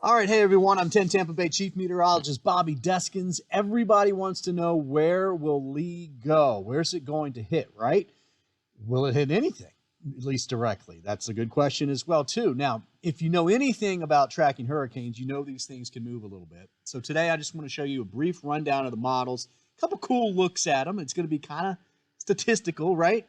All right, hey everyone, I'm 10 Tampa Bay Chief Meteorologist Bobby Deskins. Everybody wants to know, where will Lee go? Where's it going to hit, right? Will it hit anything, at least directly? That's a good question as well, too. Now, if you know anything about tracking hurricanes, you know these things can move a little bit. So today I just want to show you a brief rundown of the models, a couple cool looks at them. It's going to be kind of statistical, right?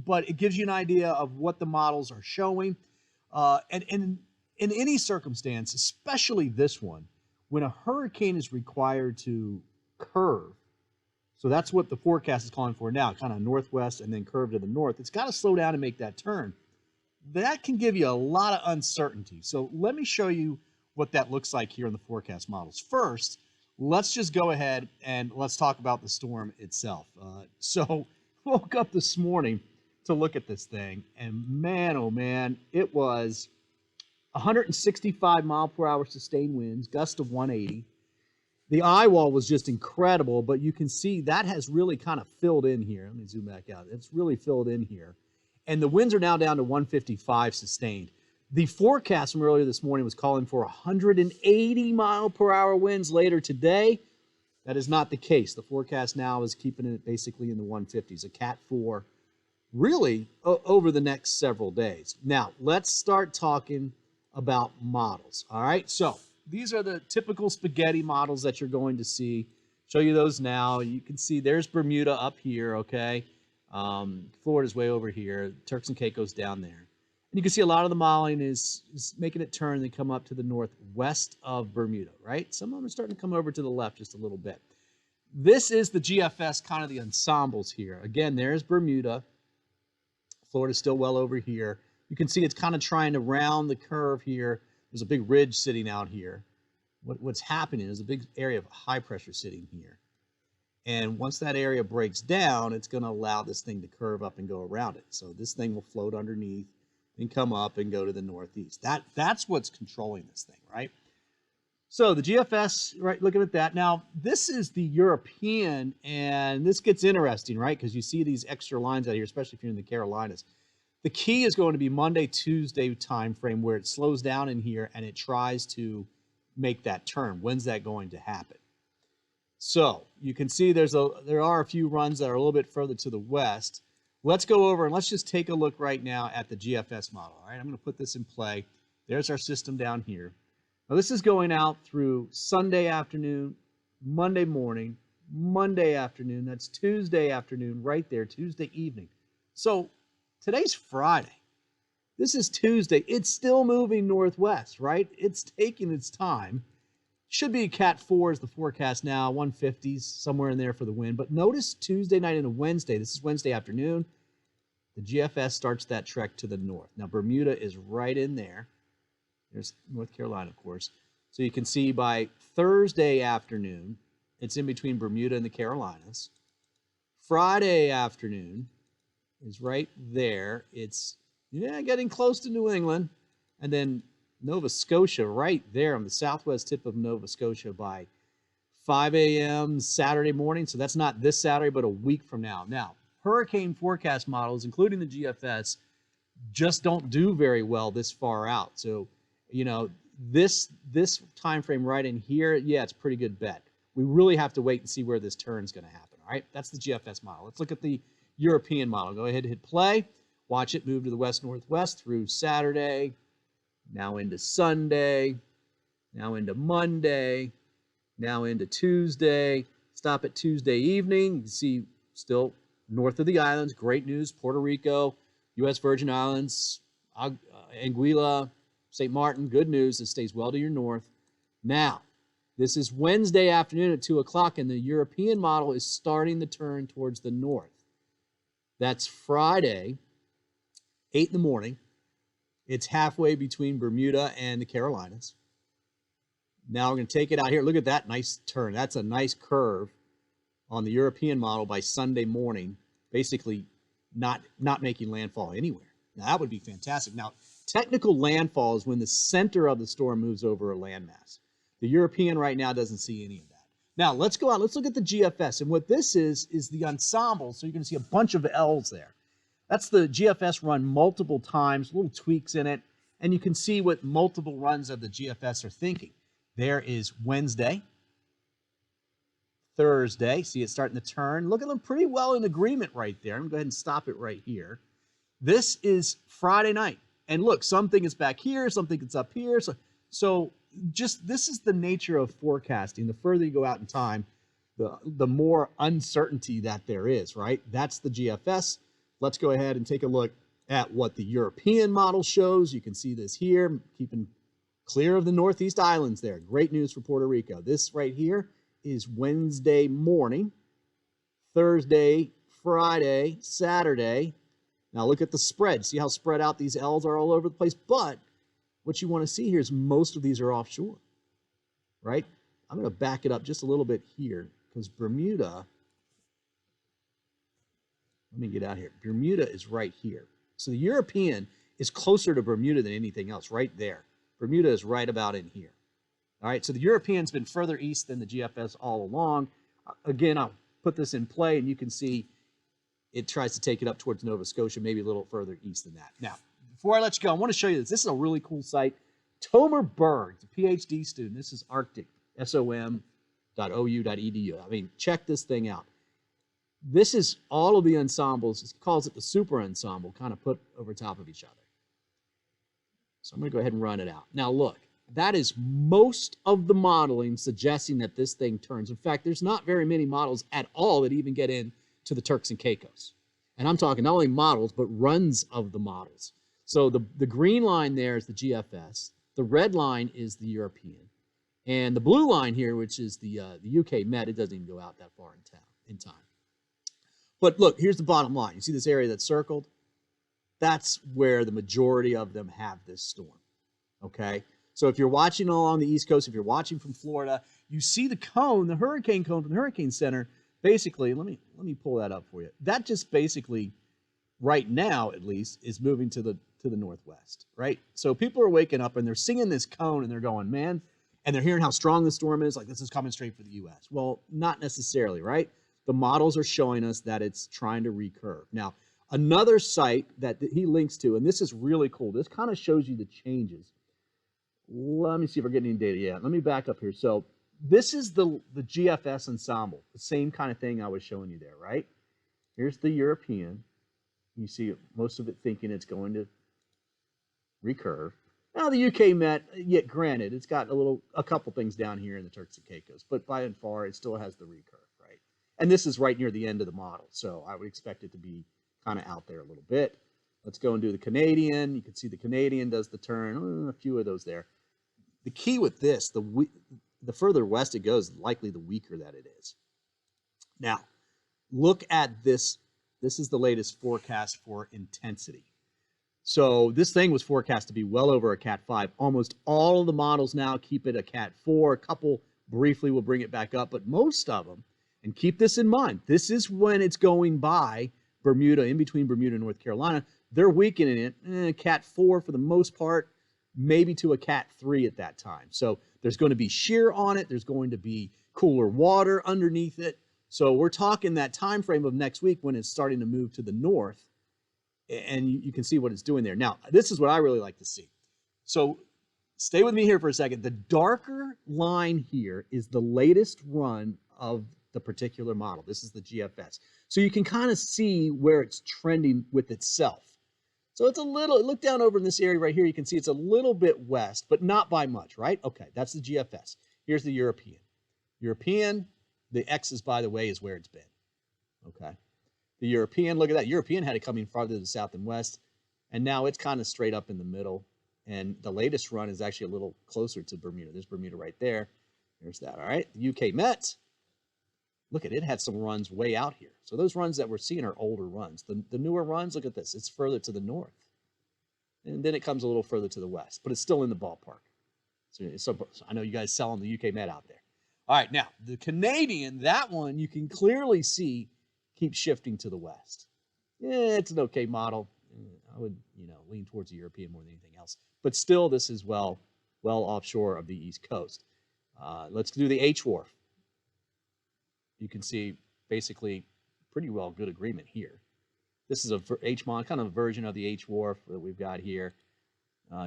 But it gives you an idea of what the models are showing. And in any circumstance, especially this one, when a hurricane is required to curve, so that's what the forecast is calling for now, kind of northwest and then curve to the north, it's got to slow down and make that turn. That can give you a lot of uncertainty. So let me show you what that looks like here in the forecast models. First, let's just go ahead and let's talk about the storm itself. So woke up this morning to look at this thing, and man, oh man, it was 165 mile per hour sustained winds, gust of 180. The eye wall was just incredible, but you can see that has really kind of filled in here. Let me zoom back out. It's really filled in here. And the winds are now down to 155 sustained. The forecast from earlier this morning was calling for 180 mile per hour winds later today. That is not the case. The forecast now is keeping it basically in the 150s, a Cat 4, really over the next several days. Now, let's start talking about models. All right, so these are the typical spaghetti models that you're going to see. Show you those now. You can see there's Bermuda up here, okay? Florida's way over here. Turks and Caicos down there. And you can see a lot of the modeling is making it turn and come up to the northwest of Bermuda, right? Some of them are starting to come over to the left just a little bit. This is the GFS, kind of the ensembles here. Again, there's Bermuda. Florida's still well over here. You can see it's kind of trying to round the curve here. There's a big ridge sitting out here. What's happening is a big area of high pressure sitting here. And once that area breaks down, it's going to allow this thing to curve up and go around it. So this thing will float underneath and come up and go to the northeast. That's what's controlling this thing, right? So the GFS, right, looking at that. Now, this is the European, and this gets interesting, right? Because you see these extra lines out here, especially if you're in the Carolinas. The key is going to be Monday, Tuesday time frame, where it slows down in here and it tries to make that turn. When's that going to happen? So you can see there are a few runs that are a little bit further to the west. Let's go over and let's just take a look right now at the GFS model. All right, I'm going to put this in play. There's our system down here. Now this is going out through Sunday afternoon, Monday morning, Monday afternoon. That's Tuesday afternoon right there, Tuesday evening. So today's Friday. This is Tuesday. It's still moving northwest, right? It's taking its time. Should be a Cat 4 is the forecast now, 150s, somewhere in there for the wind. But notice Tuesday night into Wednesday. This is Wednesday afternoon. The GFS starts that trek to the north. Now, Bermuda is right in there. There's North Carolina, of course. So you can see by Thursday afternoon, it's in between Bermuda and the Carolinas. Friday afternoon is right there. It's, getting close to New England. And then Nova Scotia right there on the southwest tip of Nova Scotia by 5 a.m. Saturday morning. So that's not this Saturday, but a week from now. Now, hurricane forecast models, including the GFS, just don't do very well this far out. So, this time frame right in here, yeah, it's a pretty good bet. We really have to wait and see where this turn is going to happen. All right, that's the GFS model. Let's look at the European model. Go ahead and hit play. Watch it move to the west-northwest through Saturday, now into Sunday, now into Monday, now into Tuesday. Stop at Tuesday evening. You can see still north of the islands. Great news. Puerto Rico, U.S. Virgin Islands, Anguilla, St. Martin. Good news. It stays well to your north. Now, this is Wednesday afternoon at 2 o'clock, and the European model is starting the turn towards the north. That's Friday, 8 in the morning. It's halfway between Bermuda and the Carolinas. Now we're going to take it out here. Look at that nice turn. That's a nice curve on the European model by Sunday morning, basically not making landfall anywhere. Now that would be fantastic. Now, technical landfall is when the center of the storm moves over a landmass. The European right now doesn't see any of that. Now, let's go out. Let's look at the GFS. And what this is the ensemble. So you're going to see a bunch of L's there. That's the GFS run multiple times, little tweaks in it. And you can see what multiple runs of the GFS are thinking. There is Wednesday, Thursday. See it starting to turn. Look at them pretty well in agreement right there. I'm going to go ahead and stop it right here. This is Friday night. And look, something is back here, something is up here. So just this is the nature of forecasting. The further you go out in time, the more uncertainty that there is, right? That's the GFS. Let's go ahead and take a look at what the European model shows. You can see this here, keeping clear of the Northeast Islands there. Great news for Puerto Rico. This right here is Wednesday morning, Thursday, Friday, Saturday. Now look at the spread. See how spread out these L's are all over the place? But what you want to see here is most of these are offshore, right? I'm going to back it up just a little bit here because Bermuda, let me get out here. Bermuda is right here. So the European is closer to Bermuda than anything else, right there. Bermuda is right about in here. All right, so the European's been further east than the GFS all along. Again, I'll put this in play, and you can see it tries to take it up towards Nova Scotia, maybe a little further east than that. Now, before I let you go, I want to show you this. This is a really cool site. Tomer Berg's a PhD student. This is Arctic, som.ou.edu. I mean, check this thing out. This is all of the ensembles. He calls it the super ensemble, kind of put over top of each other. So I'm going to go ahead and run it out. Now, look, that is most of the modeling suggesting that this thing turns. In fact, there's not very many models at all that even get in to the Turks and Caicos. And I'm talking not only models, but runs of the models. So the green line there is the GFS. The red line is the European. And the blue line here, which is the UK Met, it doesn't even go out that far in time. But look, here's the bottom line. You see this area that's circled? That's where the majority of them have this storm, okay? So if you're watching along the East Coast, if you're watching from Florida, you see the cone, the hurricane cone from the Hurricane Center. Basically, let me pull that up for you. That just basically, right now at least, is moving to the northwest, right? So people are waking up and they're seeing this cone and they're going, man, and they're hearing how strong the storm is, like this is coming straight for the U.S. Well, not necessarily, right? The models are showing us that it's trying to recurve. Now, another site that he links to, and this is really cool. This kind of shows you the changes. Let me see if we're getting any data yet. Let me back up here. So this is the GFS ensemble, the same kind of thing I was showing you there, right? Here's the European. You see most of it thinking it's going to recurve. Now the UK Met, yet granted, it's got a couple things down here in the Turks and Caicos, but by and far it still has the recurve, right? And this is right near the end of the model, so I would expect it to be kind of out there a little bit. Let's go and do the Canadian. You can see the Canadian does the turn, a few of those there. The key with this, the further west it goes, likely the weaker that it is. Now, look at this. This is the latest forecast for intensity. So this thing was forecast to be well over a Cat 5. Almost all of the models now keep it a Cat 4. A couple briefly will bring it back up, but most of them, and keep this in mind, this is when it's going by Bermuda, in between Bermuda and North Carolina. They're weakening it, Cat 4 for the most part, maybe to a Cat 3 at that time. So there's going to be shear on it. There's going to be cooler water underneath it. So we're talking that time frame of next week when it's starting to move to the north, and you can see what it's doing there. Now, this is what I really like to see. So stay with me here for a second. The darker line here is the latest run of the particular model. This is the GFS. So you can kind of see where it's trending with itself. So it's a little, look down over in this area right here, you can see it's a little bit west, but not by much, right? Okay, that's the GFS. Here's the European. European, the X's, by the way, is where it's been, okay? The European, look at that. European had it coming farther to the south and west, and now it's kind of straight up in the middle, and the latest run is actually a little closer to Bermuda. There's Bermuda right there. There's that, all right? The UK Met, look at it, had some runs way out here. So those runs that we're seeing are older runs. The newer runs, look at this. It's further to the north. And then it comes a little further to the west, but it's still in the ballpark. So I know you guys selling the UK Met out there. All right, now, the Canadian, that one you can clearly see keeps shifting to the west. Yeah, it's an okay model. I would, lean towards the European more than anything else. But still, this is well offshore of the East Coast. Let's do the H-Wharf. You can see basically pretty well good agreement here. This is a H-Mon, kind of a version of the H-Wharf that we've got here.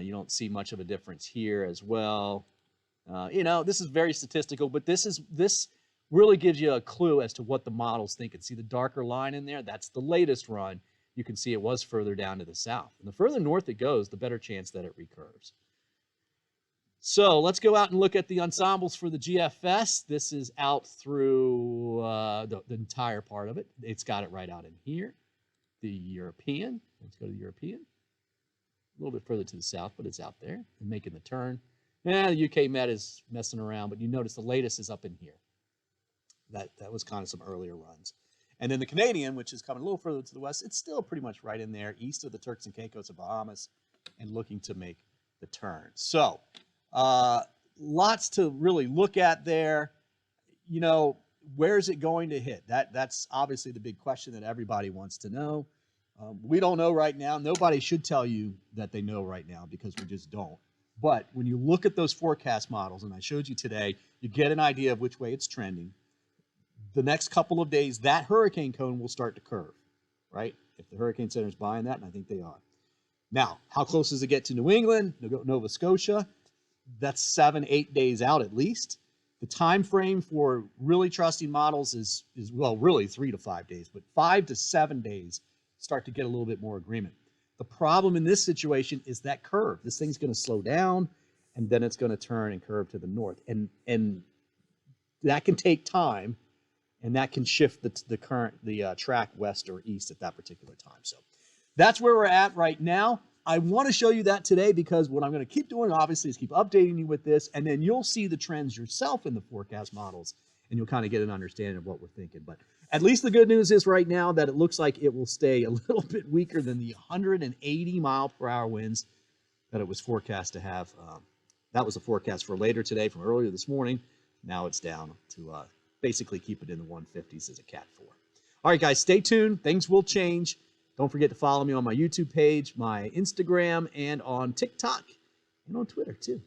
You don't see much of a difference here as well. You know, this is very statistical, but this really gives you a clue as to what the model's thinking. See the darker line in there? That's the latest run. You can see it was further down to the south. And the further north it goes, the better chance that it recurves. So let's go out and look at the ensembles for the GFS. This is out through the entire part of it. It's got it right out in here. The European. Let's go to the European. A little bit further to the south, but it's out there and making the turn. Yeah, the UK Met is messing around, but you notice the latest is up in here. That was kind of some earlier runs. And then the Canadian, which is coming a little further to the west, it's still pretty much right in there, east of the Turks and Caicos of Bahamas, and looking to make the turn. So lots to really look at there. You know, where is it going to hit? That's obviously the big question that everybody wants to know. We don't know right now. Nobody should tell you that they know right now because we just don't. But when you look at those forecast models, and I showed you today, you get an idea of which way it's trending. The next couple of days, that hurricane cone will start to curve, right? If the Hurricane Center is buying that, and I think they are. Now, how close does it get to New England, Nova Scotia? That's 7-8 days out at least. The time frame for really trusting models is well, really 3 to 5 days, but 5 to 7 days start to get a little bit more agreement. The problem in this situation is that curve. This thing's going to slow down, and then it's going to turn and curve to the north. And that can take time, and that can shift the track west or east at that particular time. So that's where we're at right now. I want to show you that today because what I'm going to keep doing, obviously, is keep updating you with this, and then you'll see the trends yourself in the forecast models, and you'll kind of get an understanding of what we're thinking. But at least the good news is right now that it looks like it will stay a little bit weaker than the 180-mile-per-hour winds that it was forecast to have. That was a forecast for later today from earlier this morning. Now it's down to basically keep it in the 150s as a Cat 4. All right, guys, stay tuned. Things will change. Don't forget to follow me on my YouTube page, my Instagram, and on TikTok, and on Twitter, too.